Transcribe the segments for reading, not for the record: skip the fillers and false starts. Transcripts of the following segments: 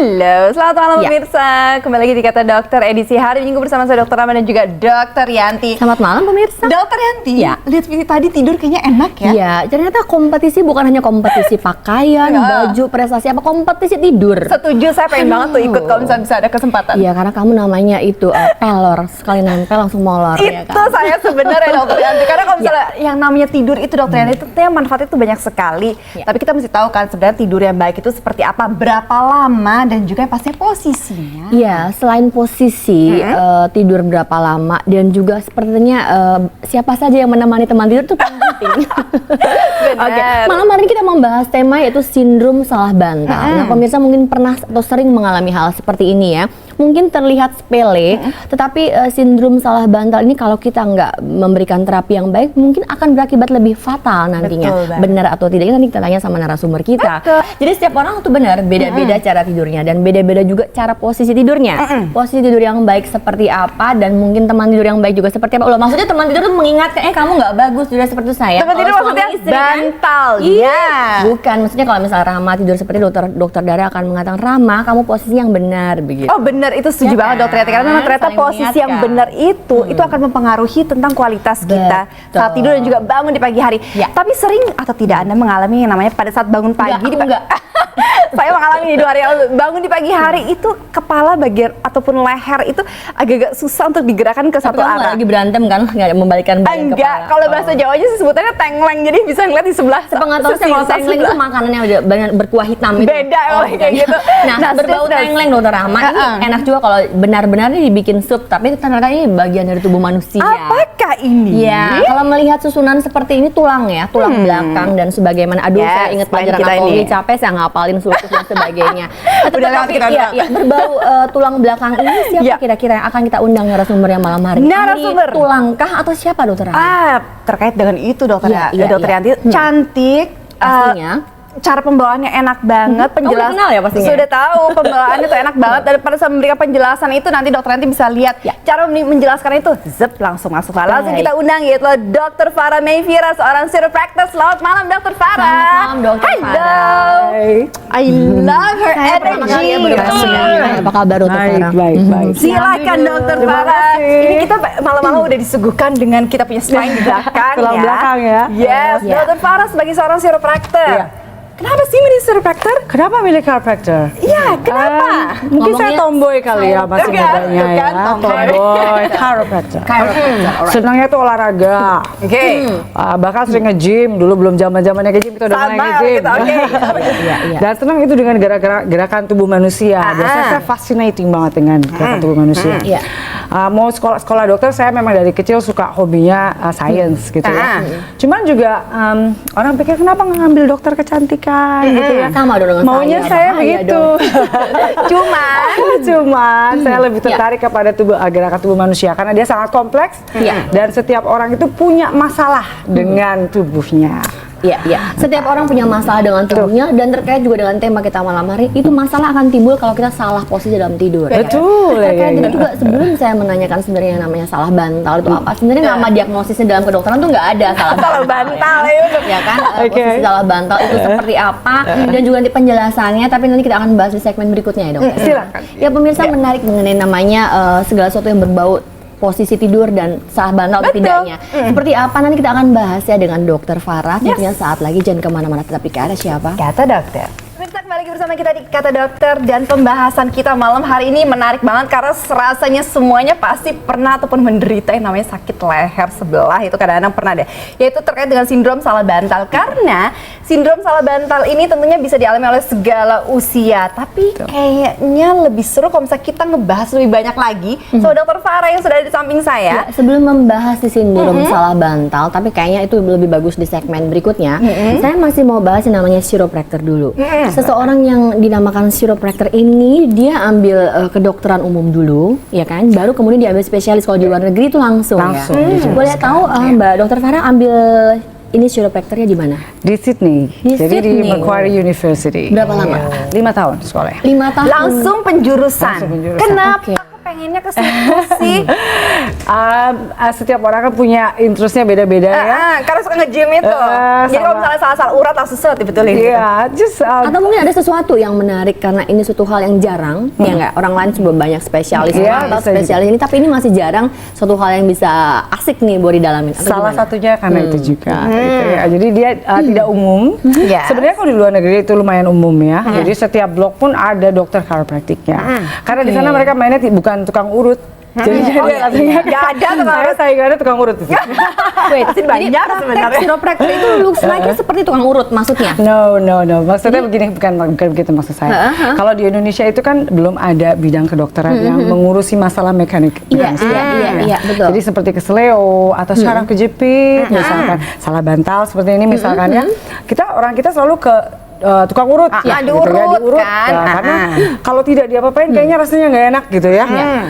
Halo, selamat malam Ya. pemirsa. Kembali lagi di Kata Dokter edisi hari Minggu bersama saya Dr. Rama dan juga Dr. Yanti. Selamat malam pemirsa. Dr. Yanti, Ya. lihat tadi tidur kayaknya enak ya? Iya, ternyata kompetisi bukan hanya kompetisi pakaian, baju, prestasi apa, kompetisi tidur. Setuju, saya pengen banget tuh ikut kalau misalnya bisa ada kesempatan. Iya, karena kamu namanya itu pelor, sekali nempel langsung molor. Ya Itu kan? saya sebenarnya Dr. Yanti, karena kalau misalnya yang namanya tidur itu Dr. Yanti itu ternyata manfaatnya itu banyak sekali. Ya. Tapi kita mesti tahu kan sebenarnya tidur yang baik itu seperti apa, berapa lama, dan juga pastinya posisinya. Iya, selain posisi tidur berapa lama dan juga sepertinya siapa saja yang menemani teman tidur itu paling penting. Oke, malam hari ini kita membahas tema yaitu sindrom salah bantal. Nah, pemirsa mungkin pernah atau sering mengalami hal seperti ini ya. Mungkin terlihat sepele, tetapi sindrom salah bantal ini kalau kita nggak memberikan terapi yang baik, mungkin akan berakibat lebih fatal nantinya. Betul, Bang. Benar atau tidak? Nanti kita tanya sama narasumber kita. Jadi setiap orang tuh benar beda-beda cara tidurnya dan beda-beda juga cara posisi tidurnya. Posisi tidur yang baik seperti apa dan mungkin teman tidur yang baik juga seperti apa. Loh, maksudnya teman tidur tuh mengingatkan, kamu nggak bagus tidur seperti saya. Teman tidur Kalau maksudnya suami istri kan, bantal, iya. ya. Bukan, maksudnya kalau misalnya Rama tidur seperti dokter Dara akan mengatakan, Rama kamu posisi yang benar begitu. Oh benar, itu setuju Ya banget kan? Dokter Yanti, karena memang ternyata Saling posisi yang mengingatkan. benar itu akan mempengaruhi tentang kualitas kita Betul. saat tidur dan juga bangun di pagi hari. Ya. Tapi sering atau tidak Anda mengalami yang namanya pada saat bangun pagi? Enggak, aku enggak. Saya mengalami 2 hari lalu, bangun di pagi hari itu kepala bagian ataupun leher itu agak-agak susah untuk digerakkan ke Tapi satu kamu arah. lagi berantem kan, nggak membalikkan badan Enggak, kepala. kalau bahasa Jawanya sih sebutannya tengleng, jadi bisa ngeliat di sebelah. Sepengetahuan saya kalau sisi tengleng itu sebelah. makanan yang udah banyak berkuah hitam itu. Beda kalau kayak gitu. Nah, Nah, berbau terus- tengleng Dokter Rahma ini enak juga kalau benar-benar ini dibikin sup, tapi ternyata ini bagian dari tubuh manusia. Apakah ini? Ya, kalau melihat susunan seperti ini tulang ya, tulang belakang dan sebagaimana. Aduh, Yes, saya ingat selain pelajaran kita anatomi ini. capek, saya ngapalin sulcus dan sebagainya. Udah lewat kita iya, iya, berbau tulang belakang ini siapa Ya. kira-kira yang akan kita undang narasumber yang malam hari ini? Narasumber. Tulangkah atau siapa Dokter Rahma? Terkait dengan itu Dokter Iya, iya, Dokter iya. Yanti, cantik, Pastinya. cara pembawaannya enak banget, Kamu udah kenal ya pastinya? Sudah tahu pembawaannya tuh enak banget, dan pada saat memberikan penjelasan itu nanti Dokter Yanti bisa lihat Ya. cara menjelaskan itu, zep langsung masuk. Langsung Baik. kita undang yaitu Dr. Farah Mayfira, seorang chiropractor. Selamat malam Dr. Farah. Selamat malam, Dr. Hello. Farah. I love her Saya pertama kali ya energy. bertemu. Apa kabar Dokter Farah? Baik. Silakan Dokter Terima Farah. kasih. Ini kita malam-malam udah disuguhkan dengan kita punya slide di belakang. Tulang belakang ya. Yes, Ya. Dokter Farah sebagai seorang chiropractor. Iya. Kenapa sih milih chiropractor? Kenapa milih chiropractor? Iya, kenapa? Mungkin saya Ngomongnya tomboy kali ya masih Kan, mudanya ya. kan, tomboy. Tomboy, chiropractor. Chiropractor. Senangnya tuh olahraga. Oke. Bahkan sering nge-gym, dulu belum zaman-zamannya nge-gym kita udah mulai Sama nge-gym. gitu, oke. Iya, iya. Dan senang itu dengan gerakan tubuh manusia. Biasanya saya fascinating banget dengan gerakan tubuh manusia. Iya. Mau sekolah dokter, saya memang dari kecil suka hobinya science gitu ya. Cuman juga orang pikir kenapa nggak ngambil dokter kecantikan gitu ya. Sama dong dengan Maunya saya bahaya begitu. dong. Cuman saya lebih tertarik kepada gerakan tubuh manusia karena dia sangat kompleks dan setiap orang itu punya masalah dengan tubuhnya. Iya, iya. Setiap orang punya masalah dengan tubuhnya dan terkait juga dengan tema kita malam hari, itu masalah akan timbul kalau kita salah posisi dalam tidur. Betul. Terkait itu juga sebelum saya menanyakan sebenarnya yang namanya salah bantal itu apa, sebenarnya nama diagnosisnya dalam kedokteran tuh nggak ada salah Salah bantal itu. ya kan. Oke. Posisi salah bantal itu seperti apa dan juga nanti penjelasannya, tapi nanti kita akan bahas di segmen berikutnya ya dok. Silakan. Ya pemirsa, menarik mengenai namanya segala sesuatu yang berbau posisi tidur dan salah bantal atau Betul. tidaknya. Seperti apa nanti kita akan bahas ya dengan Dokter Farah. Tentunya saat lagi, jangan kemana-mana, tetap di Kata Siapa. Kata Dokter. Pemirsa, kembali lagi bersama kita di Kata Dokter, dan pembahasan kita malam hari ini menarik banget karena rasanya semuanya pasti pernah ataupun menderita yang namanya sakit leher sebelah. Itu kadang-kadang pernah deh, yaitu terkait dengan sindrom salah bantal. Karena sindrom salah bantal ini tentunya bisa dialami oleh segala usia, tapi kayaknya lebih seru kalau misalnya kita ngebahas lebih banyak lagi sama Dokter Farah yang sudah ada di samping saya. Ya, sebelum membahas di sindrom salah bantal, tapi kayaknya itu lebih bagus di segmen berikutnya. Saya masih mau bahas yang namanya chiropractor dulu. Seseorang yang dinamakan chiropractor ini dia ambil kedokteran umum dulu, ya kan? Baru kemudian dia ambil spesialis. Kalau di luar negeri itu langsung Langsung, ya. Boleh tahu Mbak Dokter Farah ambil ini chiropractornya di mana? Di Sydney. Di Jadi di Sydney. Macquarie University. Berapa lama? 5 tahun sekolah. 5 tahun. Langsung penjurusan. Langsung penjurusan. Kenapa Oke. aku pengennya ke situ sih? Setiap orang kan punya interestnya beda-beda ya. Karena suka nge-gym itu. Jadi kalau misalnya salah-salah urat langsung set dibetulin. Iya, just Atau mungkin ada sesuatu yang menarik karena ini suatu hal yang jarang, ya nggak? Orang lain sudah banyak spesialis Iya, atau bisa spesialis ini, tapi ini masih jarang. Suatu hal yang bisa asik nih buat didalamin. Atau salah gimana? satunya karena itu juga. Gitu ya. Jadi dia tidak umum. Yes. Sebenarnya kalau di luar negeri itu lumayan umum ya. Jadi setiap blok pun ada dokter chiropracticnya. Karena di sana mereka mainnya bukan tukang urut. Jadi Nggak ada tukang urut. saingannya tukang urut di sini. Wait, Pasti banyak jadi sebenarnya. chiropractor itu looks like seperti tukang urut maksudnya? No. Maksudnya begini, bukan begitu maksud saya. Kalau di Indonesia itu kan belum ada bidang kedokteran yang mengurusi masalah mekanik. Iya, betul. Jadi seperti keseleo atau syaraf kejepit, misalkan salah bantal seperti ini misalkan ya. Orang kita selalu ke tukang urut, diurut kan. Karena kalau tidak diapa-apain kayaknya rasanya nggak enak gitu ya.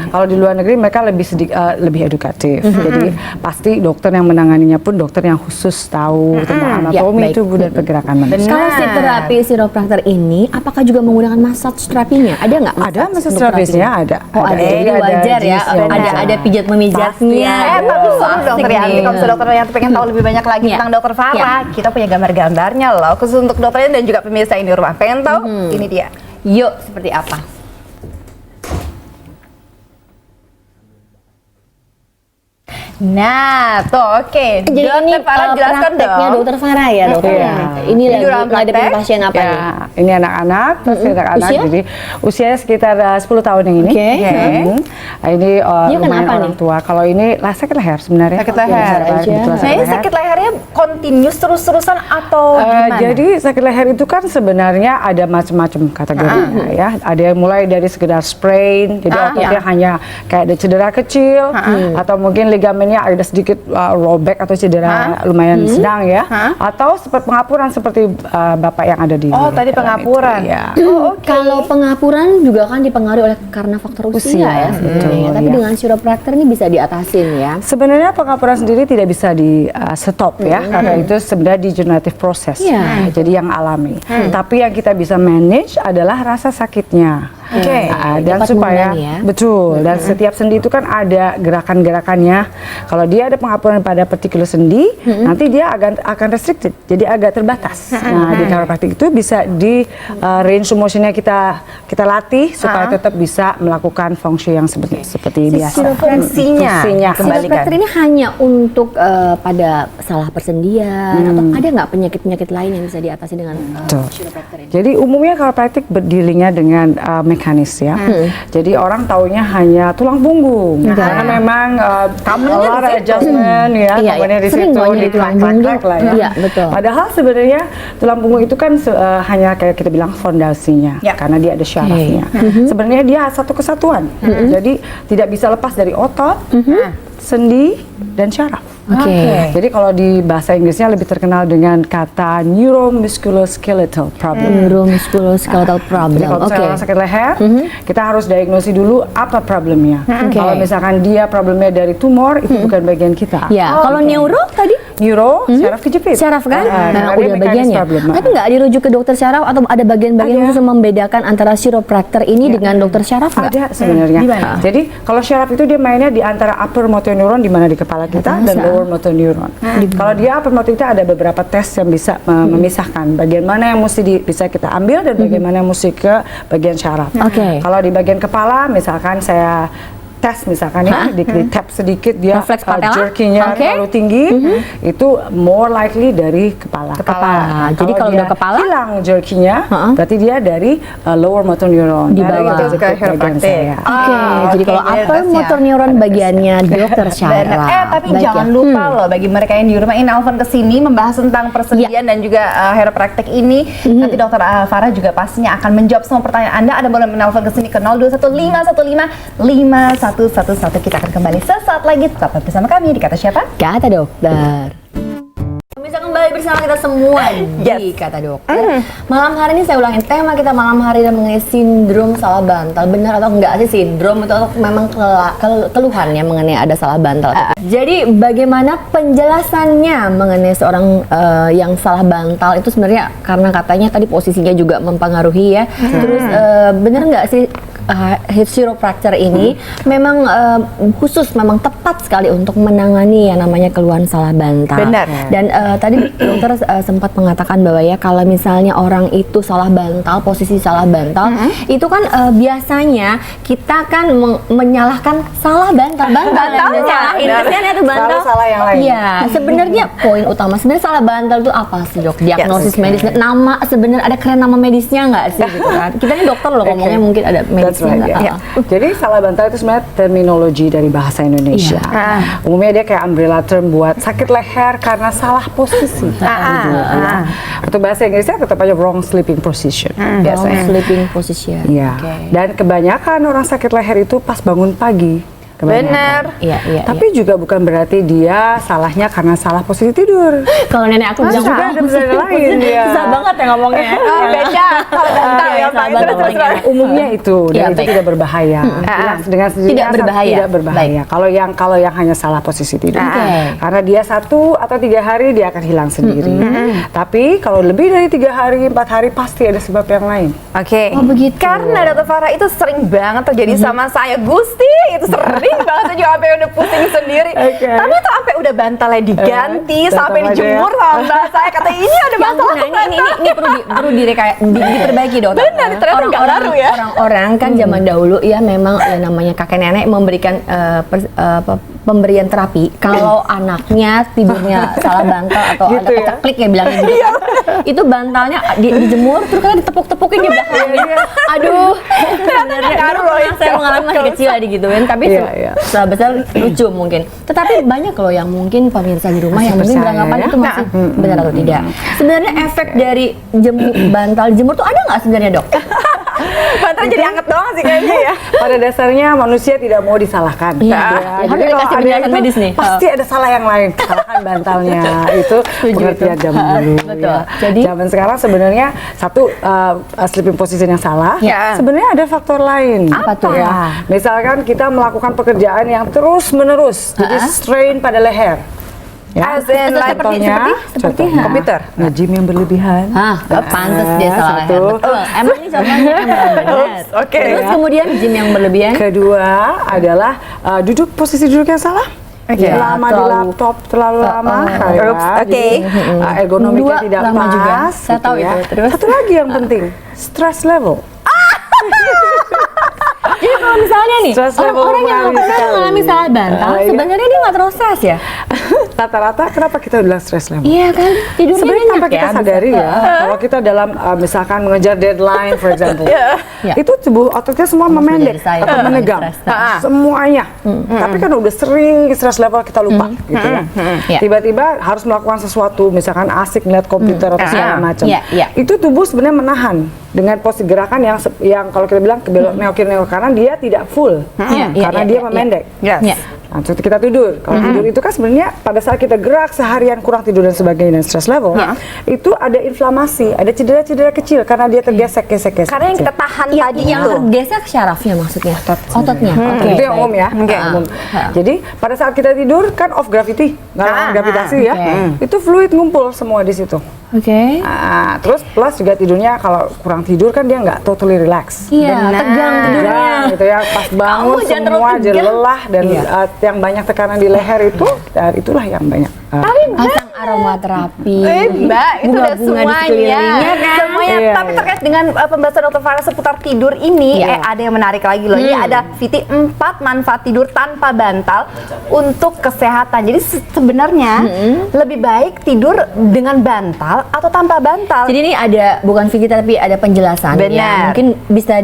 Kalau di luar negeri mereka lebih edukatif. Jadi pasti dokter yang menanganinya pun dokter yang khusus tahu tentang anatomi baik. tubuh dan pergerakan manusia. Kalau si terapi chiropractor ini, apakah juga menggunakan massage terapinya? Ada nggak? Ada massage terapisnya ada. Oh ada, jadi Jadi wajar ya. jenisnya, Ada pijat memijatnya. Tapi seru dokter Yanti, kalau misalnya dokter Yanti pengen tahu lebih banyak lagi tentang dokter Farah, kita punya gambar-gambarnya loh, khusus untuk dokternya dan juga pemirsa ini di rumah. Pengen tahu? Ini dia. Yuk, seperti apa? Nah, tuh oke. Jadi ini Farah jelaskan prakteknya dong. dokter Farah ya dokter. Iya. Ini Ini lagi ruang ngadepin praktek. pasien apa nih? Ya, ini anak-anak, anak-anak, Usia? jadi usianya sekitar 10 tahun yang ini. Oke. Ini Dia lumayan kenapa orang nih? tua. Kalau ini sakit leher sebenarnya. Sakit leher Kebetulan aja. Nah, ini sakit lehernya continuous terus-terusan atau gimana? Jadi sakit leher itu kan sebenarnya ada macam-macam kategorinya ya. Ada yang mulai dari sekedar sprain, jadi ototnya hanya kayak ada cedera kecil, atau mungkin ligamennya ada sedikit robek atau cedera lumayan sedang ya, atau seperti pengapuran seperti bapak yang ada di. Oh, tadi pengapuran. Itu, ya. Kalau pengapuran juga kan dipengaruhi oleh karena faktor usia ya sebenarnya. Tapi iya. dengan chiropractor ini bisa diatasin ya. Sebenarnya pengapuran sendiri tidak bisa di stop ya, karena itu sebenarnya degenerative process, Iya. jadi yang alami. Tapi yang kita bisa manage adalah rasa sakitnya. Oke. Dan Dapat supaya mengurangi ya. betul, dan setiap sendi itu kan ada gerakan-gerakannya. Kalau dia ada pengapuran pada particular sendi, nanti dia akan restricted, jadi agak terbatas. Nah, di chiropractic itu bisa di range motionnya kita latih supaya tetap bisa melakukan fungsi yang seperti biasa. Fungsinya kembalikan. Chiropractor ini hanya untuk pada salah persendian atau ada nggak penyakit-penyakit lain yang bisa diatasi dengan chiropractor ini? Jadi umumnya chiropractic berdilingnya dengan mekanis ya. Jadi orang taunya hanya tulang punggung. Karena memang adjustment ya, Iya, kamarnya di sering situ loh nyari di tulang punggung. lah ya. Iya, betul. Padahal sebenarnya tulang punggung itu kan hanya kayak kita bilang fondasinya, Ya. karena dia ada syarafnya. Sebenarnya dia satu kesatuan. Jadi tidak bisa lepas dari otot, sendi dan syaraf. Oke. Jadi kalau di bahasa Inggrisnya lebih terkenal dengan kata neuromusculoskeletal problem. Neuromusculoskeletal Jadi problem. kalau misalnya Oke. orang sakit leher, kita harus diagnosis dulu apa problemnya. Kalau misalkan dia problemnya dari tumor, itu bukan bagian kita. Ya, kalau neuro tadi Neuro, syaraf kejepit. syaraf kan? Karena Nah, dia udah mekanis bagiannya. problem. Tapi nggak dirujuk ke dokter syaraf atau ada bagian-bagian Ada. khusus membedakan antara chiropractor ini dengan dokter syaraf nggak? Ada sebenarnya. Jadi kalau syaraf itu dia mainnya di antara upper motor neuron di mana di kepala kita dan lower motor neuron. Kalau dia upper motor kita ada beberapa tes yang bisa memisahkan bagian mana yang mesti bisa kita ambil dan bagian mana yang mesti ke bagian syaraf. Oke. Kalau di bagian kepala misalkan saya tes misalkan ya di tap sedikit dia Refleks patella? jerky-nya Oke. terlalu tinggi, itu more likely dari kepala. Kepala. Jadi kalau dia udah kepala? hilang jerky-nya, berarti dia dari lower motor neuron. Di Dari bawah. itu Itu ke chiropractic. Oke, jadi kalau jadi upper tesnya. motor neuron bagiannya dokter syaraf. Benar. Tapi Baik jangan ya. lupa loh bagi mereka yang di rumah ini nelfon ke sini membahas tentang persendian dan juga chiropractic ini. Nanti dokter Farah juga pastinya akan menjawab semua pertanyaan Anda. Anda boleh menelpon ke sini ke 0215155111. Kita akan kembali sesaat lagi. Tetap bersama kami di Kata Siapa? Kata dokter. Bisa kembali bersama kita semua di Kata Dokter. Malam hari ini saya ulangin tema kita malam hari ini mengenai sindrom salah bantal. Benar atau enggak sih sindrom itu atau memang keluhannya mengenai ada salah bantal? Jadi bagaimana penjelasannya mengenai seorang yang salah bantal itu sebenarnya karena katanya tadi posisinya juga mempengaruhi ya. Terus benar nggak sih Hips chiropractor ini memang khusus, memang tepat sekali untuk menangani yang namanya keluhan salah bantal. Benar. Dan tadi dokter sempat mengatakan bahwa ya kalau misalnya orang itu salah bantal, posisi salah bantal, itu kan biasanya kita kan menyalahkan salah bantal yang disalahin. Kasihan ya tuh bantal. Selalu salah yang lain. Iya, sebenarnya poin utama sebenarnya salah bantal itu apa sih, Dok? Diagnosis medis, nama sebenarnya ada keren nama medisnya nggak sih gitu kan? Kita ini dokter loh, ngomongnya mungkin ada medisnya nggak? Yeah. Jadi salah bantal itu sebenarnya terminologi dari bahasa Indonesia. Umumnya dia kayak umbrella term buat sakit leher karena salah posisi. Atau bahasa Inggrisnya tetap aja wrong sleeping position. Wrong sleeping position. Iya. Dan kebanyakan orang sakit leher itu pas bangun pagi. Benar. Iya. Tapi juga bukan berarti dia salahnya karena salah posisi tidur. Kalau nenek aku bilang juga ada bisa lain dia. susah banget ya ngomongnya. Beda. Kalau bantal ya, Pak. Umumnya itu dan itu tidak berbahaya. Dengan sendirinya Tidak berbahaya. Tidak berbahaya. Kalau yang hanya salah posisi tidur. Karena dia 1 atau 3 hari dia akan hilang sendiri. Tapi kalau lebih dari 3 hari, 4 hari pasti ada sebab yang lain. Oke. Oh, begitu. Karena Dokter Farah itu sering banget terjadi sama saya, Gusti. Itu sering banget, saya juga sampai udah pusing sendiri. Tapi itu sampai udah bantalnya diganti, sampai dijemur sama mbak saya. Katanya ini ada masalah. Ini perlu diperbaiki, Dokter. Benar, ternyata nggak baru ya. Orang-orang kan zaman dahulu ya memang namanya kakek nenek memberikan pemberian terapi kalau anaknya tidurnya salah bantal atau Gitu ada keceklik ya bilangnya gitu kan. Itu bantalnya dijemur terus kan ditepuk-tepukin di belakangnya. Aduh, sebenarnya ngaruh loh itu. saya mengalami masih kecil ya digituin, tapi setelah besar lucu mungkin. Tetapi banyak loh yang mungkin pemirsa di rumah yang mungkin beranggapan itu masih benar atau tidak. Sebenarnya efek dari bantal jemur tuh ada nggak sebenarnya, Dok? Bantal jadi anget doang sih kayaknya ya. Pada dasarnya manusia tidak mau disalahkan. Harus Jadi dikasih kalau ada penjelasan itu, medis nih. pasti ada salah yang lain. Kesalahan bantalnya itu pengertian zaman dulu. Betul. Ya. Jadi Zaman sekarang sebenarnya satu sleeping position yang salah. Sebenarnya ada faktor lain. Apa tuh? Ya. Misalkan kita melakukan pekerjaan yang terus menerus, jadi strain pada leher. Ya, Seperti komputer. nge-gym yang berlebihan. Pantes dia salah leher. satu. Betul. Emang ini contohnya emang benar. Oke. Terus kemudian gym yang berlebihan. Kedua adalah posisi duduk yang salah. Lama di laptop, terlalu lama. Ergonomiknya Dua, tidak lama pas. juga. Saya tahu gitu itu. Terus? Satu lagi yang penting, stress level. Jadi kalau misalnya nih, Stress level orang yang mengalami sekali. mengalami salah bantal, Iya. sebenarnya dia nggak terus stres ya? Rata-rata kenapa kita bilang stress level? Iya kan, tidurnya Sebenarnya nyenyak tanpa kita ya, sadari bisa. ya, kalau kita dalam misalkan mengejar deadline, for example, Iya. itu tubuh ototnya semua memendek menjadi saya. atau menegang, Stres. semuanya. Tapi kan udah sering stress level kita lupa, gitu ya. Iya. Tiba-tiba harus melakukan sesuatu, misalkan asik ngeliat komputer atau segala macam. Iya. Itu tubuh sebenarnya menahan dengan posisi gerakan yang kalau kita bilang ke belok nengok kanan dia tidak full, karena dia memendek. Yes. Nah, seperti kita tidur. Kalau tidur itu kan sebenarnya pada saat kita gerak seharian kurang tidur dan sebagainya dan stress level, itu ada inflamasi, ada cedera-cedera kecil karena dia tergesek-gesek. Karena yang kita tahan tadi Yang itu. tergesek syarafnya maksudnya? Ototnya? Oke, Itu yang baik. umum ya. Umum. Jadi pada saat kita tidur kan off gravity, nggak lawan gravitasi ya. Itu fluid ngumpul semua di situ. Oke. Terus plus juga tidurnya kalau kurang tidur kan dia nggak totally relax. Iya, tegang tidurnya. Tegang gitu ya, pas bangun Kamu jangan semua terlalu tegang. jadi lelah dan yang banyak tekanan di leher itu, dan itulah yang banyak. Pasang aromaterapi. Mbak, itu udah bunga-bunga di semuanya. sekelilingnya kan? Semuanya. Iya, Tapi iya. terkait dengan pembahasan Dokter Farah seputar tidur ini, ada yang menarik lagi loh. Ini ada VT 4 manfaat tidur tanpa bantal untuk kesehatan. Jadi sebenarnya lebih baik tidur dengan bantal atau tanpa bantal. Jadi ini ada bukan video tapi ada penjelasan. Benar. Ya. Mungkin bisa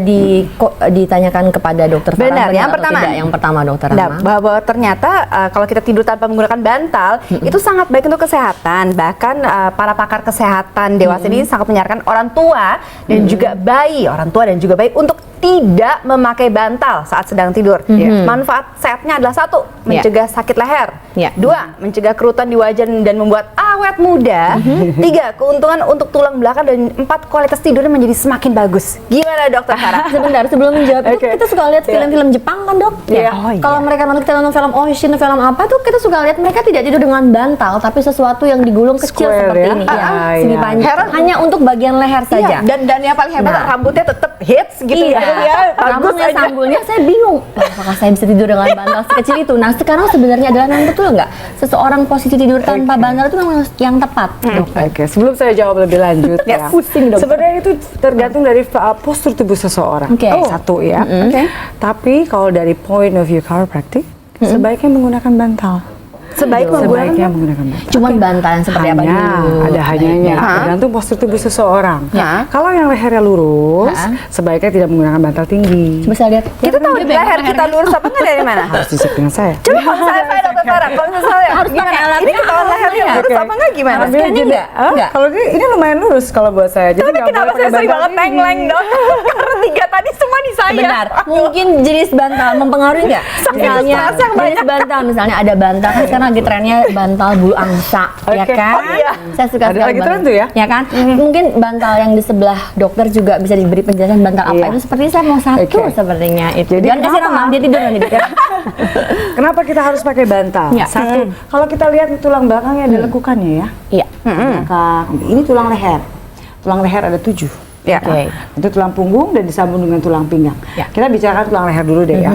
ditanyakan kepada dokter Farah. Benar. Yang atau pertama. tidak? Yang pertama dokter Nah, Rama. bahwa ternyata kalau kita tidur tanpa menggunakan bantal itu sangat baik untuk kesehatan. Bahkan para pakar kesehatan dewasa ini sangat menyarankan orang tua dan juga bayi, orang tua dan juga bayi untuk tidak memakai bantal saat sedang tidur. Manfaat sehatnya adalah 1, mencegah sakit leher. 2, mencegah kerutan di wajah dan membuat awet muda. 3, keuntungan untuk tulang belakang, dan 4, kualitas tidurnya menjadi semakin bagus. Gimana Dokter Farah? Sebentar sebelum menjawab itu kita suka lihat film-film Jepang kan dok? Iya. Kalau mereka nonton film Ocean, film apa tuh kita suka lihat mereka tidak tidur dengan bantal tapi sesuatu yang digulung kecil Square, seperti ya? ini. Ah, Segi iya. panjang hanya untuk bagian leher saja. Iya, dan yang paling hebat rambutnya tetap hits gitu ya. ya, bagus Ramangnya, aja. sanggulnya saya bingung. Apakah saya bisa tidur dengan bantal sekecil itu? Nah, sekarang sebenarnya adalah memang betul nggak seseorang posisi tidur tanpa bantal itu memang yang tepat, dokter? Oke, sebelum saya jawab lebih lanjut ya, pusing, dokter. sebenarnya itu tergantung dari postur tubuh seseorang. Oke. Satu ya. Oke. Tapi kalau dari point of view chiropractic, sebaiknya menggunakan bantal. Sebaiknya menggunakan bantal. Cuman bantal yang seperti apa dulu? Ada hanyanya, tergantung postur tubuh seseorang. Ya. Kalau yang lehernya lurus, sebaiknya tidak menggunakan bantal tinggi. Bisa lihat. Kita tahu leher kita lurus apa nggak dari mana? Harus dicek dengan saya. Coba kalau saya dokter Farah, kalau misalnya saya Harus gimana? pakai alat Ini yang ketahuan lehernya apa ya? lurus apa nggak gimana? Harus Scanning gini. nggak? Hah? Nggak. Kalau ini lumayan lurus kalau buat saya. Jadi Tapi nggak kenapa boleh saya pakai sering bantal banget tinggi. tengleng dok? Karena 3 tadi semua di saya. Benar. Mungkin jenis bantal mempengaruhi nggak? Misalnya stres yang jenis bantal, misalnya ada bantal kan sekarang lagi trennya bantal bulu angsa, ya Oke. kan? Oh, iya. Saya suka Ada sekali lagi bantal. tren tuh ya? kan? Mungkin bantal yang di sebelah dokter juga bisa diberi penjelasan bantal apa Iya. itu. Sepertinya saya mau satu Oke. sepertinya itu. Jadi Jangan kasih kenapa? nama, dia tidur nanti. Kenapa kita harus pakai bantal? Ya. Satu, kalau kita lihat di tulang belakangnya ada lekukannya ya. Iya. Belakang. Ini tulang leher. Tulang leher ada 7. Ya. Oke. Itu tulang punggung dan disambung dengan tulang pinggang. Ya. Kita bicarakan tulang leher dulu deh ya.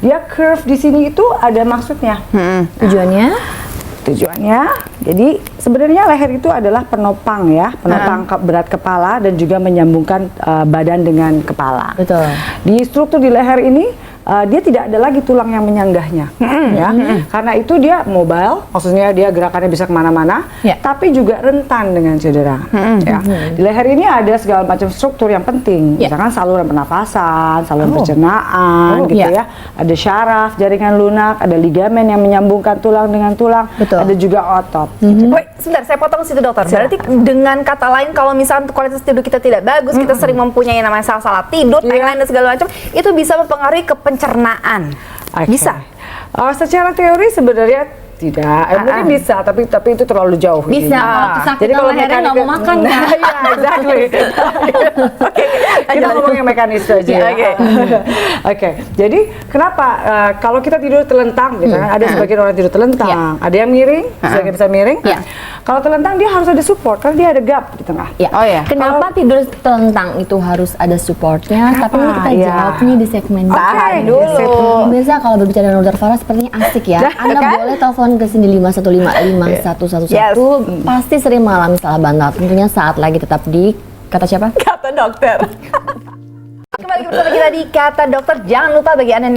Dia curve di sini itu ada maksudnya. Tujuannya? Tujuannya, jadi sebenarnya leher itu adalah penopang ya, penopang berat kepala dan juga menyambungkan badan dengan kepala. Betul. Di struktur di leher ini dia tidak ada lagi tulang yang menyanggahnya, ya. Karena itu dia mobile, maksudnya dia gerakannya bisa kemana-mana, Ya. tapi juga rentan dengan cedera. Ya. Di leher ini ada segala macam struktur yang penting, Ya. misalkan saluran pernapasan, saluran pencernaan, gitu Ya. ya. Ada syaraf, jaringan lunak, ada ligamen yang menyambungkan tulang dengan tulang, Betul. ada juga otot. Wait, sebentar, saya potong situ dokter. Berarti dengan kata lain kalau misalnya kualitas tidur kita tidak bagus, kita sering mempunyai namanya salah tidur, lain dan segala macam, itu bisa mempengaruhi ke pencernaan. Oke. Bisa. Secara teori sebenarnya tidak, mungkin bisa, tapi itu terlalu jauh. Bisa, Jadi, kalau kesakitan lehernya nggak mau makan, Nah, kan? iya, exactly. Kita ngomong yang mekanis aja. Iya, Ya. oke. Oke, jadi kenapa kalau kita tidur telentang, gitu kan? Ada sebagian orang tidur telentang, ada yang miring, sebagian bisa miring. Iya. Kalau telentang dia harus ada support, karena dia ada gap di tengah. Ya. Oh, ya. Kenapa tidur telentang itu harus ada supportnya? Tapi ini kita Iya. jawabnya di segmen Tahan berikutnya. dulu. Pemirsa, kalau berbicara dengan Dokter Farah sepertinya asik ya. Anda kan? boleh telepon ke sini 5155111. Yes. Pasti sering mengalami salah bantal. Tentunya saat lagi tetap di kata siapa? Kata dokter. Kembali bersama kita di Kata Dokter. Jangan lupa bagi Anda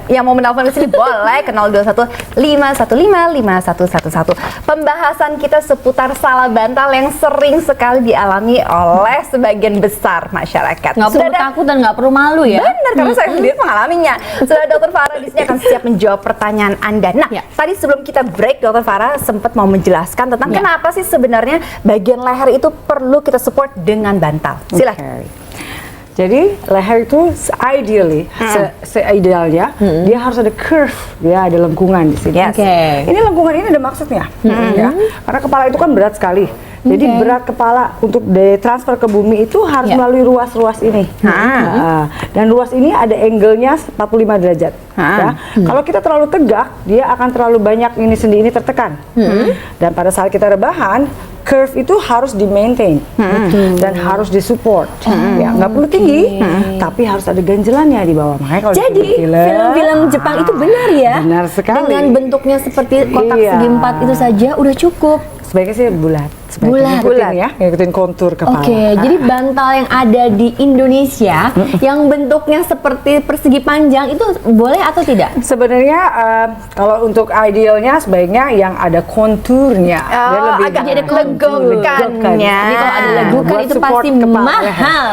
yang mau menelpon ke sini boleh ke 021-515-5111. Pembahasan kita seputar salah bantal yang sering sekali dialami oleh sebagian besar masyarakat. Nggak perlu takut dan nggak perlu malu ya. Benar, karena saya sendiri mengalaminya. Sudah Dokter Farah di sini akan siap menjawab pertanyaan Anda. Nah, Ya. tadi sebelum kita break, Dokter Farah sempat mau menjelaskan tentang Ya. kenapa sih sebenarnya bagian leher itu perlu kita support dengan bantal. Silakan. Oke. Jadi leher itu idealnya dia harus ada curve, dia ada lengkungan di sini. Yes. Oke. Ini lengkungan ini ada maksudnya, ya. Karena kepala itu kan berat sekali. Jadi Oke. berat kepala untuk ditransfer ke bumi itu harus Ya. melalui ruas-ruas ini. Dan ruas ini ada angle-nya 45 derajat. Ya. Kalau kita terlalu tegak, dia akan terlalu banyak ini sendi ini tertekan. Dan pada saat kita rebahan, curve itu harus di-maintain dan harus disupport. Ya, nggak perlu tinggi, tapi harus ada ganjelannya di bawah. Makanya kalau Jadi di film-film Jepang itu benar ya? Benar sekali. Dengan bentuknya seperti kotak Iya. segi 4 itu saja udah cukup. sebaiknya sih bulat. Bulat. Bulat ya, ngikutin kontur kepala. Oke, jadi bantal yang ada di Indonesia yang bentuknya seperti persegi panjang itu boleh atau tidak? Sebenarnya kalau untuk idealnya sebaiknya yang ada konturnya. Dia lebih agak jadi legokannya. Jadi kalau ada legukan Buat itu support pasti kepala. mahal.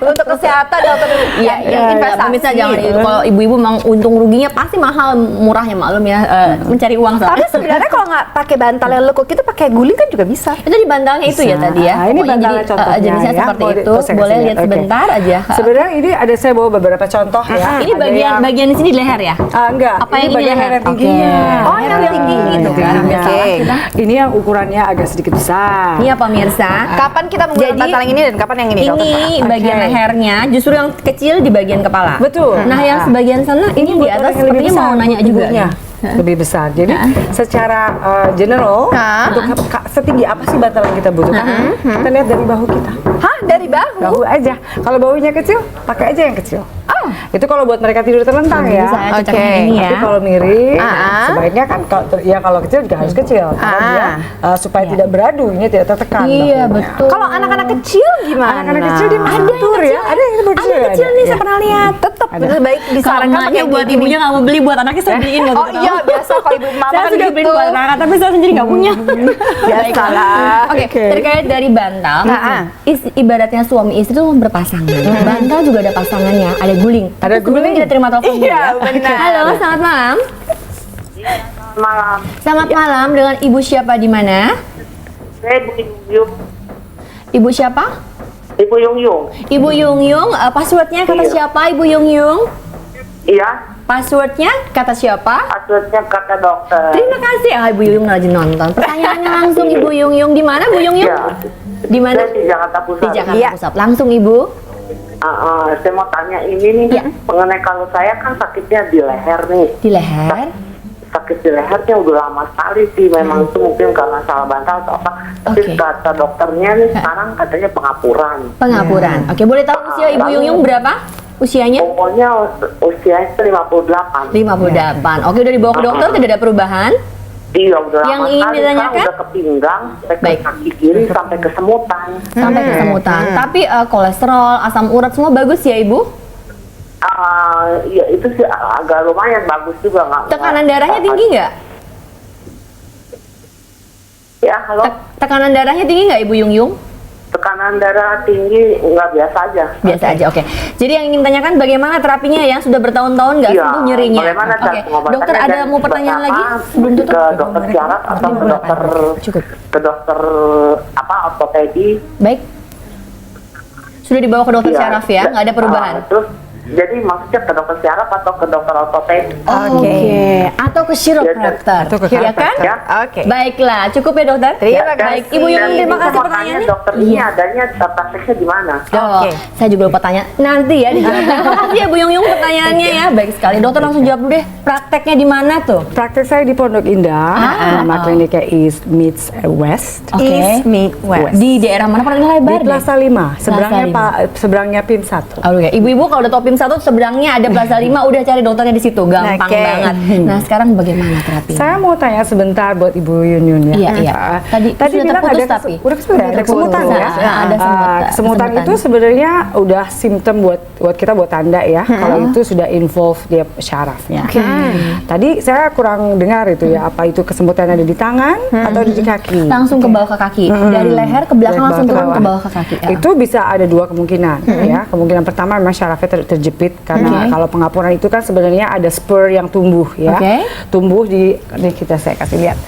Untuk kesehatan dokter Iya, investasi. pemirsa jangan kalau ibu-ibu memang untung ruginya pasti mahal, murahnya maklum ya, mencari uang Tapi soalnya. sebenarnya kalau nggak pakai bantal yang lekuk itu pakai guling kan juga bisa. Itu di bantalnya itu ya Bisa. tadi ya. Nah, ini Pokoknya bantalnya jadi, contohnya jenisnya ya. seperti Mau itu. saya Boleh kasih lihat Oke. sebentar aja. Sebenarnya ini ada saya bawa beberapa contoh ya. Ini Ada bagian di sini di leher ya? Enggak. Apa yang ini bagian leher? yang tingginya. Oke. Oh, yang tinggi gitu kan. Iya. Biasa kita. Ini yang ukurannya agak sedikit besar. Ini ya pemirsa. Kapan kita menggunakan Jadi, bantal yang ini dan kapan yang ini? dokter Ini Farah? bagian Oke. lehernya, justru yang kecil di bagian kepala. Betul. Nah, yang sebagian sana ini di buat atas orang yang lebih sepertinya mau besar, nanya juga. tubuhnya. lebih besar. Jadi secara general untuk setinggi apa sih bantal yang kita butuhkan? Kita lihat dari bahu kita. Hah, dari bahu? Bahu aja. Kalau bahunya kecil, pakai aja yang kecil. Itu kalau buat mereka tidur terlentang ya. Bisa cocok yang ini ya. Tapi kalau miring, sebaiknya kan kalau kecil juga harus kecil. Karena dia supaya tidak beradu, ini tidak tertekan. Iya, bahunya. betul. Kalau anak-anak kecil gimana? Anak-anak kecil dia masih tur ya. Ada yang kecil. Ada kecil nih, Iya. saya pernah lihat. Tetap lebih baik Kalau disarankan emaknya pakai buat gini. ibunya nggak mau beli, buat anaknya saya beliin. Oh iya, biasa kalau ibu mama Saya kan sudah gitu. beliin buat anak, tapi saya sendiri nggak punya. Biasalah. Oke, terkait dari bantal, ibaratnya suami istri itu berpasangan. Bantal juga ada pasangannya, ada guling. Ada Tapi sebelumnya guling. kita terima telepon dulu Iya, ya. benar. Halo, selamat malam. Malam. Selamat malam, dengan ibu siapa di mana? Saya Bu Yung. Ibu siapa? Ibu Yung. Ibu Yung Yung. Passwordnya kata Iya. siapa Ibu Yung Yung? Iya, Passwordnya kata siapa? maksudnya kata dokter. Terima kasih. Ibu Yung Yung rajin nonton. Pertanyaannya langsung Ibu Yung Yung di mana Bu Yung Yung? Ya. Di mana? Saya di Jakarta Pusat. Di Jakarta Iya. Pusat. Langsung Ibu. Saya mau tanya ini nih, Iya. mengenai kalau saya kan sakitnya di leher nih. Di leher. Sakit di lehernya udah lama sekali sih, memang itu mungkin karena salah bantal atau apa. Tapi Oke. kata dokternya nih sekarang katanya pengapuran. Pengapuran. Oke, boleh tahu usia Ibu Yung Yung berapa? Usianya? Pokoknya usia itu 58. 58. Oke, udah dibawa ke dokter, tidak ada perubahan? Iya, udah Yang lama ingin sekali. ditanyakan? Sekarang udah ke pinggang, sampai ke Baik. kaki kiri, sampai ke semutan. Sampai kesemutan. Tapi kolesterol, asam urat semua bagus ya Ibu? Ya itu sih agak lumayan bagus juga nggak. Tekanan darahnya tinggi nggak? Ya halo. Tekanan darahnya tinggi nggak Ibu Yung Yung? Tekanan darah tinggi nggak biasa aja. Biasa aja, oke. Jadi yang ingin tanyakan bagaimana terapinya ya? Sudah bertahun-tahun nggak Iya, sembuh nyerinya? bagaimana cara Oke, pengobatannya dokter ada dan mau pertanyaan lagi? apa, Sebelum tutup? ke dokter syaraf atau ke dokter Cukup. ke dokter apa ortopedi. Baik. Sudah dibawa ke dokter Iya. syaraf ya? Nggak ada perubahan? Terus jadi maksudnya ke dokter syaraf atau ke dokter ortopedi? Oke. Atau ke chiropractor. Atau ke Ya kan? Ya. Oke. Baiklah, cukup ya dokter? Terima Dan- Baik, Ibu Yung dan terima ini kasih mau tanya pertanyaannya. dokter ini adanya prakteknya di mana? Oh, Oke. saya juga lupa tanya. Nanti ya dijawab. Terima kasih ya Bu Yung Yung pertanyaannya ya. Baik sekali. Dokter langsung jawab dulu deh. Prakteknya di mana tuh? Praktek saya di Pondok Indah, nama kliniknya East Meets West. Oke. East meet West. Di daerah mana paling lebar? Di Plaza 5, seberangnya Plaza 5. seberangnya PIM 1. Aduh ya, ibu-ibu kalau udah topim 1 seberangnya ada Plaza 5 udah cari dokternya di situ, gampang Oke. banget. Nah, sekarang bagaimana terapi? Saya mau tanya sebentar buat Ibu Yun Yun ya. Iya, iya. Tadi sudah bilang terputus ada tapi. udah kesemutan, ada kesemutan ya. Ada Kesemutan itu sebenarnya udah simptom buat kita buat tanda ya. Kalau itu sudah involve dia syarafnya. Tadi saya kurang dengar itu ya, apa itu kesemutan ada di tangan atau di kaki? langsung ke bawah ke kaki. Dari leher ke belakang Dari langsung bawah turun ke bawah ke kaki. Itu bisa ada dua kemungkinan ya. Kemungkinan pertama memang syarafnya terjepit karena kalau pengapuran itu kan sebenarnya ada spur yang tumbuh ya. Oke. Tumbuh di ini saya kasih lihat.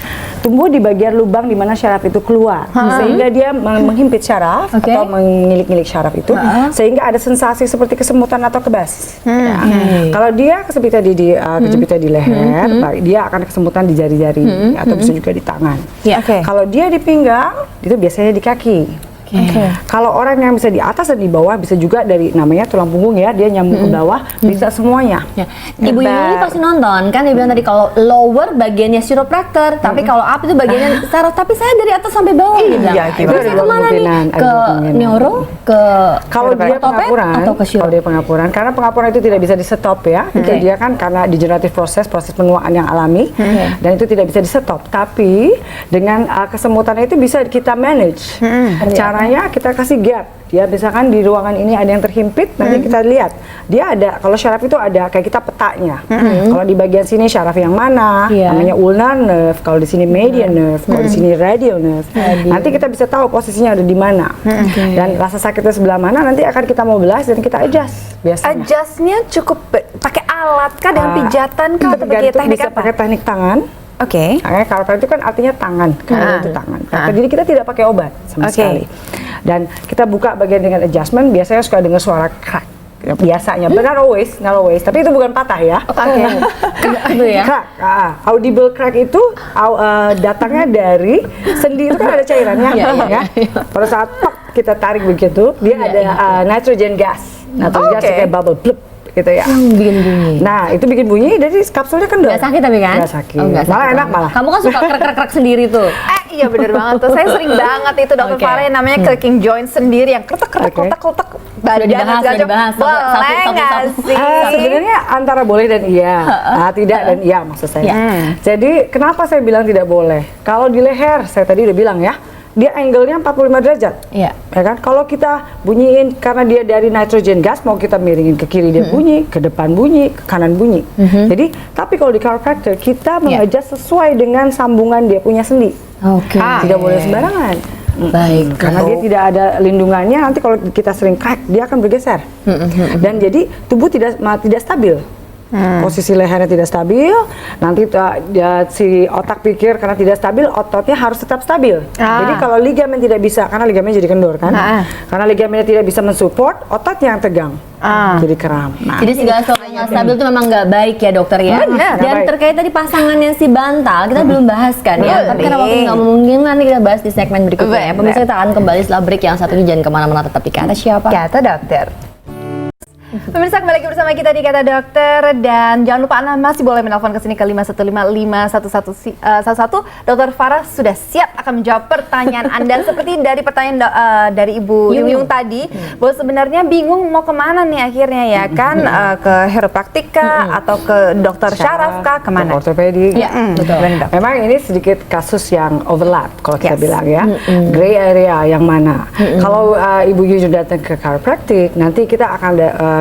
Tumbuh di bagian lubang di mana syaraf itu keluar sehingga dia menghimpit syaraf Oke. atau mengilik-ngilik syaraf itu sehingga ada sensasi seperti kesemutan atau kebas. Ya. Kalau dia kesempitan kejepitan di leher, dia akan kesemutan di jari-jari atau bisa juga di tangan. Ya. Oke. Kalau dia di pinggang, itu biasanya di kaki. Kalau orang yang bisa di atas dan di bawah bisa juga dari namanya tulang punggung ya, dia nyambung ke bawah, bisa semuanya. Ya. Ibu Yung ini pasti nonton kan dia bilang tadi kalau lower bagiannya chiropractor, tapi kalau up itu bagiannya saraf. Tapi saya dari atas sampai bawah dia bilang. Iya, Terus ada saya dua kemana nih? kemungkinan, ada Ke dua kemungkinan. neuro, ke Kalau dia ortoped, pengapuran, atau ke kalau dia pengapuran, karena pengapuran itu tidak bisa di stop ya, itu dia kan karena degenerative proses penuaan yang alami, dan itu tidak bisa di stop. Tapi dengan kesemutan itu bisa kita manage. Caranya kita kasih gap. Dia misalkan di ruangan ini ada yang terhimpit, nanti kita lihat dia ada. Kalau syaraf itu ada kayak kita petanya. Kalau di bagian sini syaraf yang mana, namanya ulnar nerve. Kalau di sini median nerve, kalau di sini radial nerve. Nanti kita bisa tahu posisinya ada di mana. Dan rasa sakitnya sebelah mana nanti akan kita mobilize dan kita adjust biasanya. Adjustnya cukup pakai alat kah dengan pijatan kah atau pakai Tergantung teknik bisa apa? pakai teknik tangan. Oke. Kalau itu kan artinya tangan, kalau itu tangan. Jadi kita tidak pakai obat sama Oke. sekali. Dan kita buka bagian dengan adjustment, biasanya suka dengar suara crack. Biasanya, but not always, tapi itu bukan patah ya. Oke. Itu ya. Crack, audible crack itu datangnya dari sendi itu kan ada cairannya, ya. Pada saat pop kita tarik begitu, dia ada nitrogen gas, Oke. kayak bubble, blub. gitu ya. Bikin bunyi. Nah, itu bikin bunyi, jadi kapsulnya kendor. Nggak sakit tapi kan? Nggak sakit. Oh, nggak sakit. Malah enak malah. Kamu kan suka krek-krek sendiri tuh. Iya bener banget tuh, saya sering banget itu dokter Oke. Farah yang namanya cracking joint sendiri yang kretek-kretek, Oke. kretek-kretek Udah dibahas. Boleh nggak sih? Sebenarnya antara boleh dan iya, tidak dan iya maksud saya. Jadi kenapa saya bilang tidak boleh? Kalau di leher, saya tadi udah bilang ya, dia angle-nya 45 derajat. Iya. Ya kan? Kalau kita bunyiin karena dia dari nitrogen gas, mau kita miringin ke kiri dia bunyi, ke depan bunyi, ke kanan bunyi. Jadi, tapi kalau di chiropractor kita mengadjust sesuai dengan sambungan dia punya sendi. Oke. Tidak boleh sembarangan. Baik. Karena dia tidak ada lindungannya, nanti kalau kita sering crack dia akan bergeser. Dan jadi tubuh tidak stabil. Posisi lehernya tidak stabil, nanti si otak pikir karena tidak stabil, ototnya harus tetap stabil. Jadi kalau ligamen tidak bisa, karena ligamennya jadi kendor kan, karena ligamennya tidak bisa mensupport, ototnya yang tegang, jadi kram. Nah, Jadi segala sesuatu yang nggak stabil itu memang nggak baik ya dokter ya. Benar, nggak Dan baik. terkait tadi pasangannya si bantal, kita belum bahas kan ya. Tapi karena waktu nggak memungkinkan, nanti kita bahas di segmen berikutnya ya. Pemirsa, kita akan kembali setelah break yang satu ini, jangan kemana-mana, tetap di Kata Siapa. Kata dokter. Pemirsa, kembali lagi bersama kita di Kata Dokter, dan jangan lupa Anda masih boleh menelpon ke sini ke 5155111. Dokter Farah sudah siap akan menjawab pertanyaan Anda seperti dari pertanyaan dari Ibu Yung tadi, bahwa sebenarnya bingung mau kemana nih akhirnya ya kan, ke chiropraktika atau ke dokter syaraf kah, kemana? ortopedi. Betul. Memang ini sedikit kasus yang overlap kalau kita Yes. bilang ya, gray area yang mana. Kalau Ibu Yu datang ke chiropractic, nanti kita akan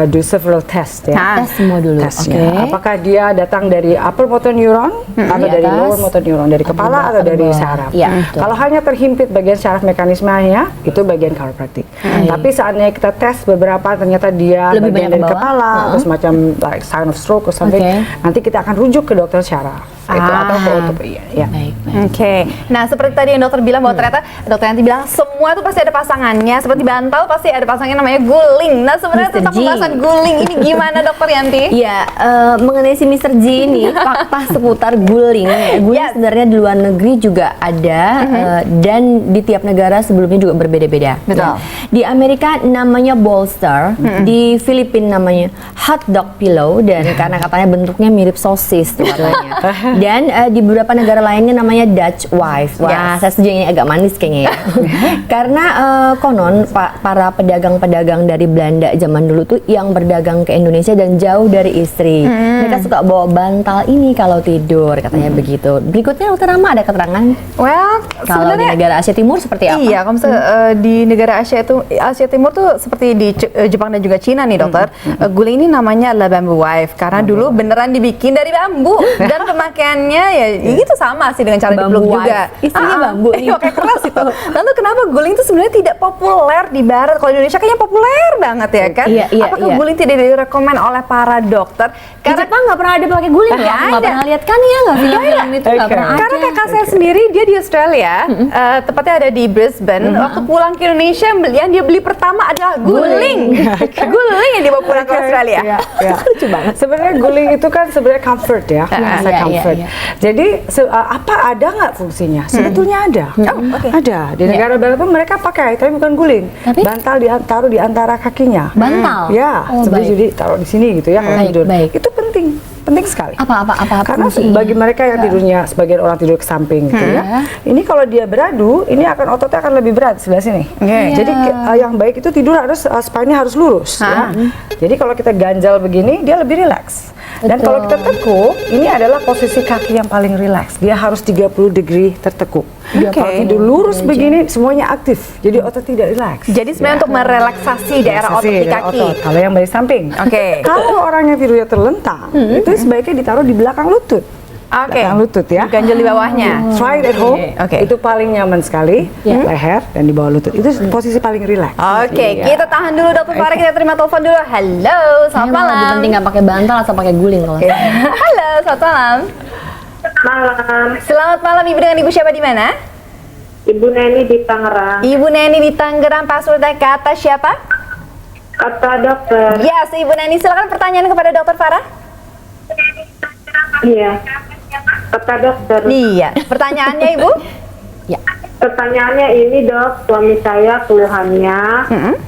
do several test ya. Tes semua dulu. Tesnya. Oke. Apakah dia datang dari upper motor neuron atau Di dari atas, lower motor neuron, dari kepala atau atau dari bawah. saraf. Iya, betul. Kalau hanya terhimpit bagian saraf mekanismenya, itu bagian chiropractic. Tapi saatnya kita tes beberapa, ternyata dia Lebih bagian banyak dari ke bawah. kepala atau semacam like sign of stroke or something, Oke. nanti kita akan rujuk ke dokter syaraf itu atau ke ortopedi. Ya. Baik. Oke, nah seperti tadi yang dokter bilang bahwa ternyata dokter Yanti bilang semua tuh pasti ada pasangannya, seperti bantal pasti ada pasangnya namanya guling. Nah sebenarnya Mr. tentang G. pembahasan guling ini gimana dokter Yanti? Iya, mengenai si Mr. G ini, fakta seputar guling. Guling Yes. sebenarnya di luar negeri juga ada, dan di tiap negara sebelumnya juga berbeda-beda. Betul. Ya. Di Amerika namanya bolster, di Filipina namanya hot dog pillow, dan karena katanya bentuknya mirip sosis tuh katanya. Dan di beberapa negara lainnya namanya Dutch wife. Wah, saya setuju ini agak manis kayaknya ya. Karena konon para pedagang-pedagang dari Belanda zaman dulu tuh yang berdagang ke Indonesia dan jauh dari istri, mereka suka bawa bantal ini kalau tidur, katanya begitu. Berikutnya dokter Rama ada keterangan Well, kalau di sebenarnya negara Asia Timur seperti apa? iya, kalau misalnya di negara Asia Timur tuh seperti di Jepang dan juga Cina nih dokter, guling ini namanya La Bamboo Wife karena dulu beneran dibikin dari bambu dan pemakaiannya ya gitu sama sih dengan cara Bambu dipeluk wife. juga. Isinya bambu nih. Iya, kayak keras itu. Lalu kenapa guling itu sebenarnya tidak populer di barat? Kalau di Indonesia kayaknya populer banget ya kan? Iya, Apakah iya. guling tidak direkomend oleh para dokter? Di Jepang nggak pernah ada pakai guling loh. Aku nggak ada. pernah lihat kan ya, nggak film-film itu nggak Oke. pernah ada. Karena kakak saya sendiri dia di Australia, tepatnya ada di Brisbane. Waktu pulang ke Indonesia, yang dia beli pertama adalah guling. Guling yang dibawa pulang ke Australia. Iya, iya. Lucu banget. Sebenarnya guling itu kan sebenarnya comfort ya, rasa iya, comfort. iya. Jadi apa ada nggak fungsinya? Sebetulnya ada. oke. Ada. Di negara barat pun mereka pakai, tapi bukan guling. Tapi? Bantal taruh di antara kakinya. Bantal? Ya, Oh, sebenarnya baik. jadi taruh di sini gitu ya kalau Baik, tidur. baik. Itu penting sekali. Apa Karena fungsinya? bagi mereka yang tidurnya, sebagian orang tidur ke samping gitu ya. Ini kalau dia beradu, ini akan ototnya akan lebih berat sebelah sini. Jadi yang baik itu tidur harus spine-nya harus lurus ya. Jadi kalau kita ganjal begini, dia lebih rileks. Dan Betul. kalau kita tekuk, ini adalah posisi kaki yang paling rileks. Dia harus 30 degree tertekuk. Kalau tidur lurus begini, semuanya aktif. Jadi otot tidak rileks. Jadi sebenarnya untuk merelaksasi daerah otot di kaki. Otot. Kalau yang dari samping. Oke. Kalau orang yang tidurnya terlentang, itu sebaiknya ditaruh di belakang lutut. Oke. Belakang lutut ya. Ganjel di bawahnya. Try it at home. Oke. Itu paling nyaman sekali. Leher dan di bawah lutut. Itu posisi paling rileks. Oke, Iya. kita tahan dulu dokter Farah, kita terima telepon dulu. Halo, selamat Lebih malam. penting nggak pakai bantal atau pakai guling kalau saya. Halo, selamat malam. Malam, Selamat malam, Ibu, dengan Ibu siapa di mana? Ibu Neni di Tangerang. Ibu Neni di Tangerang, passwordnya kata siapa? Kata dokter, Yes, Ibu Neni, silakan pertanyaan kepada dokter Farah. iya. Kata dokter, Iya, pertanyaannya Ibu? pertanyaannya ini dok, suami saya keluhannya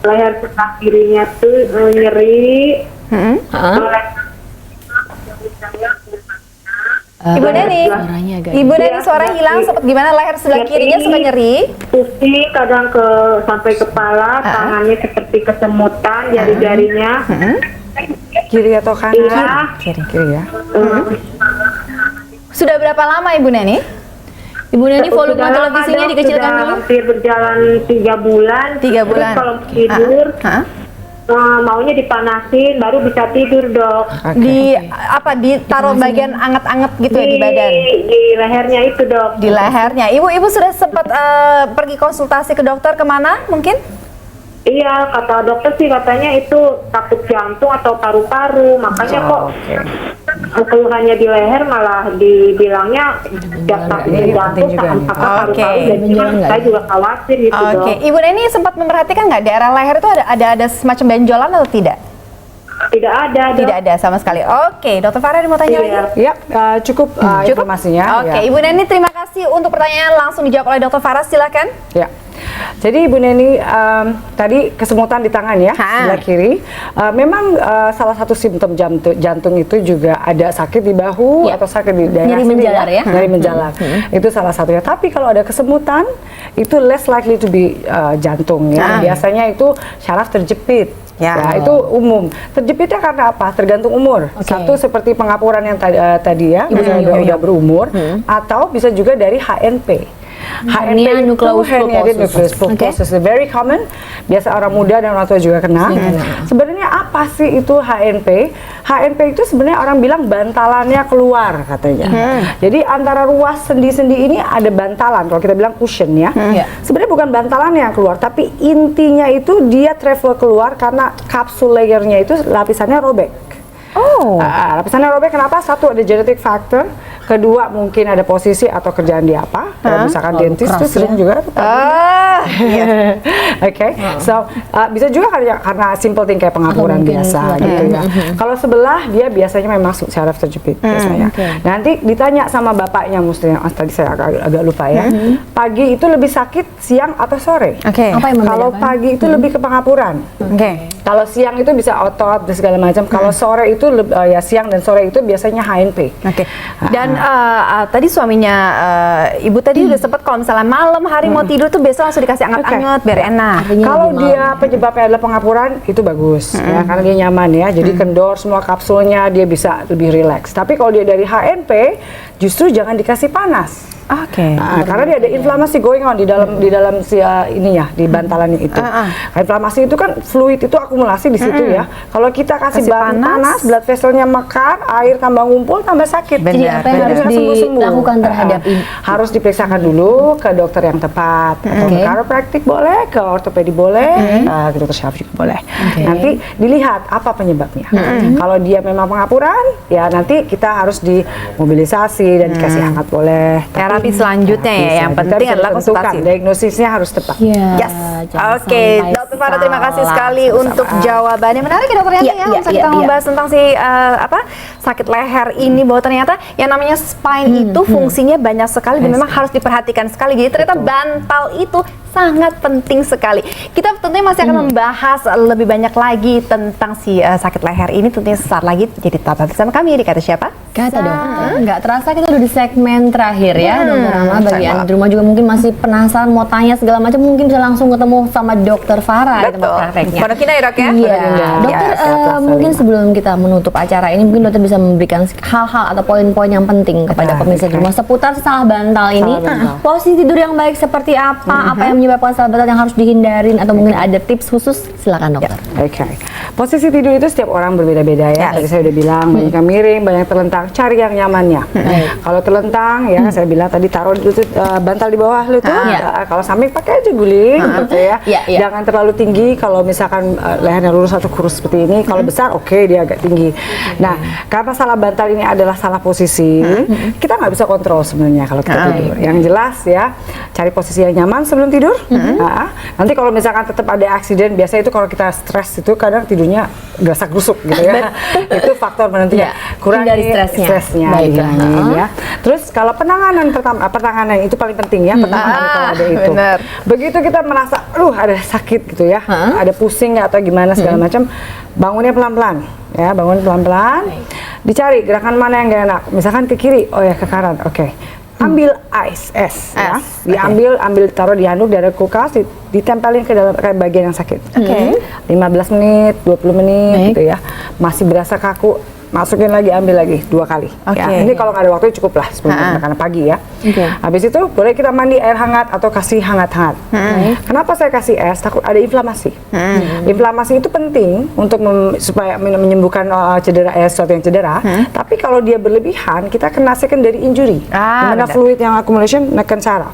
leher sebelah kirinya tuh nyeri, Ibu Neni, Suaranya agak Ibu Neni suara hilang, sempat gimana leher sebelah kirinya suka nyeri? Pusing, kadang sampai kepala, tangannya seperti kesemutan, jari-jarinya. Kiri atau kanan? Iya. Kiri ya. Sudah berapa lama Ibu Neni? Ibu Neni volume Sudah lama, televisinya Dok. dikecilkan Sudah dulu. hampir berjalan 3 bulan. 3 Terus bulan. kalau tidur, maunya dipanasin, baru bisa tidur, Dok. Di apa? Ditaruh bagian anget-anget gitu ya di badan? Di lehernya itu, Dok. Di lehernya. Ibu sudah sempat pergi konsultasi ke dokter kemana mungkin? Iya, kata dokter sih katanya itu takut jantung atau paru-paru. Makanya keluhannya di leher malah dibilangnya takut Ini jantung, penting juga nih. takut paru-paru. Oke. Jadi saya juga khawatir gitu, Oke, Dok. Ibu Neni sempat memperhatikan nggak daerah leher itu ada semacam benjolan atau tidak? Tidak ada, Dok. Tidak ada sama sekali. Oke, Dokter Farah mau tanya Iya. lagi? Ya, cukup informasinya. Oke, ya. Ibu Neni terima kasih untuk pertanyaan langsung dijawab oleh Dokter Farah, silakan. Ya. Jadi Ibu Neni tadi kesemutan di tangan ya, sebelah kiri. Memang salah satu simptom jantung itu juga ada sakit di bahu atau sakit di daerah Nyeri sini menjalar ya? Nyeri menjalar. Itu salah satunya. Tapi kalau ada kesemutan itu less likely to be jantung ya. Biasanya itu syaraf terjepit. Ya, itu umum. Terjepitnya karena apa? Tergantung umur. Satu seperti pengapuran yang tadi ya, misalnya udah berumur, atau bisa juga dari HNP. HNP itu herniated nucleus pulposus, very common. Biasa orang muda dan orang tua juga kena. Sebenarnya apa sih itu HNP? HNP itu sebenarnya orang bilang bantalannya keluar katanya. Jadi antara ruas sendi-sendi ini ada bantalan. Kalau kita bilang cushion ya. Sebenarnya bukan bantalannya yang keluar, tapi intinya itu dia travel keluar karena kapsul layernya itu lapisannya robek. Lapisannya robek kenapa? Satu ada genetic factor, kedua mungkin ada posisi atau kerjaan dia apa. Kalau misalkan dentist tuh sering juga. Oke, so bisa juga karena simple thing kayak pengapuran biasa gitu ya. Kalau sebelah dia biasanya memang syaraf terjepit biasanya. Nanti ditanya sama bapaknya mestinya, tadi saya agak lupa ya. Pagi itu lebih sakit, siang atau sore? Oke. Apa yang membedakan? Kalau pagi itu lebih ke pengapuran. Oke. Kalau siang itu bisa otot dan segala macam. Kalau sore itu ya siang dan sore itu biasanya HNP. Oke. Dan tadi suaminya Ibu tadi udah sempat kalau misalnya malam hari mau tidur tuh biasa langsung dikasih anget-anget biar enak. Kalau dia penyebabnya adalah pengapuran itu bagus ya karena dia nyaman ya. Jadi kendor semua kapsulnya, dia bisa lebih rileks. Tapi kalau dia dari HNP justru jangan dikasih panas. Oke. Karena dia ada inflamasi going on di dalam si ini ya, di bantalannya itu. Inflamasi itu kan fluid itu akumulasi di situ ya. Kalau kita kasih panas, blood vesselnya mekar, air tambah ngumpul, tambah sakit. Jadi apa yang harus dilakukan terhadap ini? Harus diperiksakan dulu ke dokter yang tepat. Atau ke chiropractic boleh, ke ortopedi boleh, ke dokter syaraf juga boleh. Nanti dilihat apa penyebabnya. Kalau dia memang pengapuran, ya nanti kita harus dimobilisasi dan dikasih hangat boleh. Terapi selanjutnya ya, yang penting adalah konsultasi. Diagnosisnya harus tepat. Yes. Oke, Dokter Farah terima kasih sekali untuk jawabannya. Menarik ya Dokter Yanti ya, saat kita membahas tentang si sakit leher ini, bahwa ternyata yang namanya spine itu fungsinya banyak sekali dan memang harus diperhatikan sekali. Jadi ternyata bantal itu sangat penting sekali. Kita tentunya masih akan membahas lebih banyak lagi tentang si sakit leher ini tentunya sesaat lagi. Jadi tetap bersama kami di Kata Siapa? Kata Dokter. Nggak terasa kita udah di segmen terakhir ya, Dokter Rama. Bagi Anda di rumah juga mungkin masih penasaran mau tanya segala macam, mungkin bisa langsung ketemu sama Dokter Farah di tempat prakteknya. Pondok Indah ya Dok ya? Iya, Dokter, mungkin sebelum kita menutup acara ini, mungkin Dokter bisa memberikan hal-hal atau poin-poin yang penting kepada pemirsa di rumah seputar salah bantal ini. Posisi tidur yang baik seperti apa, apa yang menyebabkan salah bantal yang harus dihindarin, atau mungkin ada tips khusus, silakan Dokter. Oke. Posisi tidur itu setiap orang berbeda-beda ya. Tadi saya udah bilang banyak yang miring, banyak terlentang. Cari yang nyamannya. Kalau terlentang ya, saya bilang tadi taruh lutut, bantal di bawah lutut. Kalau samping pakai aja guling gitu ya. Jangan terlalu tinggi. Kalau misalkan lehernya lurus atau kurus seperti ini, kalau besar oke, dia agak tinggi. Nah, karena salah bantal ini adalah salah posisi, kita nggak bisa kontrol sebenarnya kalau kita tidur. Yang jelas ya, cari posisi yang nyaman sebelum tidur. Nanti kalau misalkan tetap ada aksiden, biasa itu kalau kita stres itu kadang tidurnya gerasak-gerusuk gitu ya. Itu faktor penentunya. Kurang dari stresnya. dihilangin ya. Terus kalau penanganan penanganan itu paling penting ya. Penanganan kalau ada itu. Bener. Begitu kita merasa, ada sakit gitu ya, ada pusing atau gimana segala macam, bangunnya pelan-pelan. pelan-pelan ya, bangun pelan-pelan. Dicari gerakan mana yang gak enak. Misalkan ke kiri, oh ya ke kanan. Oke. Ambil es ya. Ambil taruh di handuk dari kulkas, ditempelin ke dalam kayak bagian yang sakit. 15 menit, 20 menit gitu ya. Masih berasa kaku, masukin lagi, ambil lagi 2 kali. Ya. Ini kalau nggak ada waktu cukup lah sebelum karena pagi ya. Habis itu boleh kita mandi air hangat atau kasih hangat-hangat. Kenapa saya kasih es? Takut ada inflamasi. Inflamasi itu penting untuk supaya menyembuhkan cedera sesuatu yang cedera. Tapi kalau dia berlebihan, kita kena second dari injury. Dimana fluid yang accumulation neken saraf.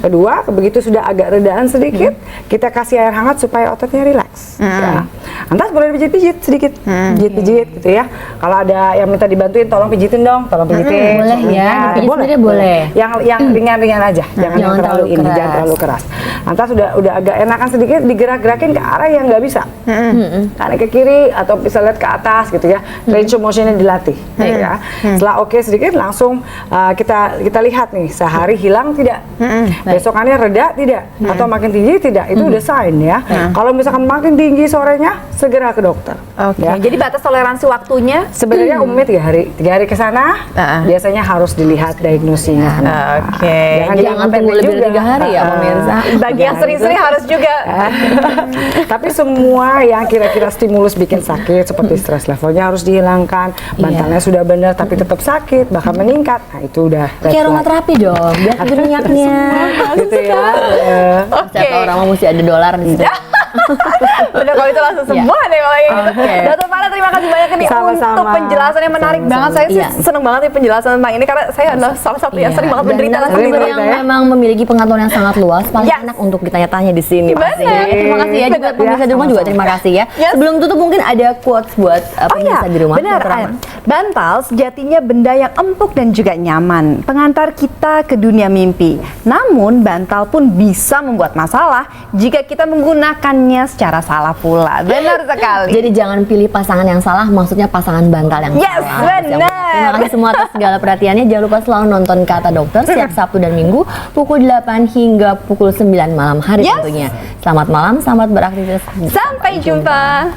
Kedua, begitu sudah agak redaan sedikit, kita kasih air hangat supaya ototnya rileks. Ya. Lantas boleh pijit-pijit sedikit, pijit-pijit gitu ya. Kalau ada yang minta dibantuin, tolong pijitin dong, tolong pijitin. Boleh ya, dipijit sendiri boleh. Yang ringan-ringan aja, jangan terlalu ini, jangan terlalu keras. Lantas udah agak enakan sedikit, digerak-gerakin ke arah yang nggak bisa. Karena ke kiri atau bisa lihat ke atas gitu ya. Range of motion-nya dilatih. Ya. Setelah oke sedikit, langsung kita lihat nih, sehari hilang tidak, besokannya reda tidak, atau makin tinggi tidak, itu udah sign ya. Kalau misalkan makin tinggi sorenya, segera ke dokter. Ya. Jadi batas toleransi waktunya sebenarnya umumnya 3 hari. 3 hari ke sana biasanya harus dilihat diagnosinya. Jangan tunggu lebih dari 3 hari ya pemirsa. Bagi yang sering-sering harus juga. Tapi semua yang kira-kira stimulus bikin sakit seperti stres levelnya harus dihilangkan, bantalnya sudah benar tapi tetap sakit bahkan meningkat. Nah itu udah kayak aromaterapi dong, biar tidur minyaknya. Gitu ya. Siapa orang mau mesti ada dolar di situ. Udah kalau itu langsung semua deh kalau kayak gitu. Dokter Farah, terima kasih banyak nih untuk penjelasannya, menarik banget. Saya sih seneng banget nih penjelasan tentang ini karena saya adalah salah satu yang sering banget menderita yang memang memiliki pengetahuan yang sangat luas, paling enak untuk ditanya-tanya di sini. Terima kasih ya juga pemirsa di rumah juga terima kasih ya. Sebelum tutup mungkin ada quotes buat pemirsa di rumah. Benar. Bantal sejatinya benda yang empuk dan juga nyaman, pengantar kita ke dunia mimpi. Namun bantal pun bisa membuat masalah jika kita menggunakannya secara salah pula. Benar sekali. Jadi jangan pilih pasangan yang salah, maksudnya pasangan bantal yang salah. Benar. Terima kasih semua atas segala perhatiannya. Jangan lupa selalu nonton Kata Dokter setiap Sabtu dan Minggu pukul 8 hingga pukul 9 malam hari tentunya. Selamat malam, selamat beraktivitas. Sampai jumpa.